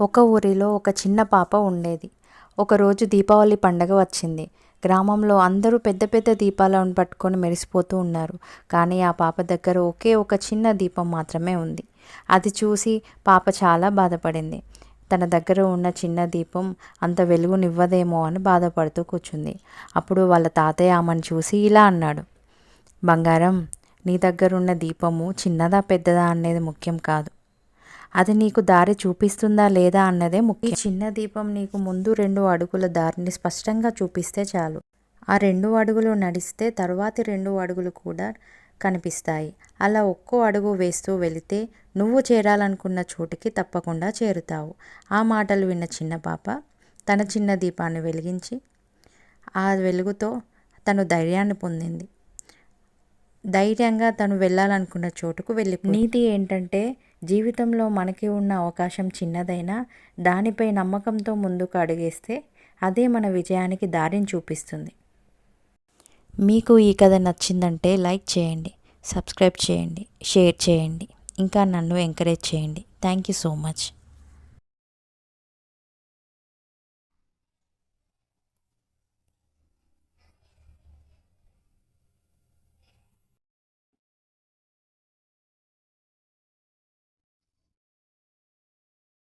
ఒక ఊరిలో ఒక చిన్న పాప ఉండేది. ఒకరోజు దీపావళి పండగ వచ్చింది. గ్రామంలో అందరూ పెద్ద పెద్ద దీపాలను పట్టుకొని మెరిసిపోతూ ఉన్నారు. కానీ ఆ పాప దగ్గర ఒకే ఒక చిన్న దీపం మాత్రమే ఉంది. అది చూసి పాప చాలా బాధపడింది. తన దగ్గర ఉన్న చిన్న దీపం అంత వెలుగునివ్వదేమో అని బాధపడుతూ కూర్చుంది. అప్పుడు వాళ్ళ తాతయ్య ఆమెను చూసి ఇలా అన్నాడు, బంగారం, నీ దగ్గరున్న దీపము చిన్నదా పెద్దదా అనేది ముఖ్యం కాదు. అది నీకు దారి చూపిస్తుందా లేదా అన్నదే ముఖ్యం. ఈ చిన్న దీపం నీకు ముందు 2 అడుగుల దారిని స్పష్టంగా చూపిస్తే చాలు. ఆ 2 అడుగులు నడిస్తే తరువాతి 2 అడుగులు కూడా కనిపిస్తాయి. అలా ఒక్కో అడుగు వేస్తూ వెళితే నువ్వు చేరాలనుకున్న చోటికి తప్పకుండా చేరుతావు. ఆ మాటలు విన్న చిన్న పాప తన చిన్న దీపాన్ని వెలిగించి ఆ వెలుగుతో తను ధైర్యాన్ని పొందింది. ధైర్యంగా తను వెళ్ళాలనుకున్న చోటుకు వెళ్ళిపోయింది. నీతి ఏంటంటే, జీవితంలో మనకి ఉన్న అవకాశం చిన్నదైనా దానిపై నమ్మకంతో ముందుకు అడుగేస్తే అదే మన విజయానికి దారిని చూపిస్తుంది. మీకు ఈ కథ నచ్చిందంటే లైక్ చేయండి, సబ్స్క్రైబ్ చేయండి, షేర్ చేయండి, ఇంకా నన్ను ఎంకరేజ్ చేయండి. Thank you so much.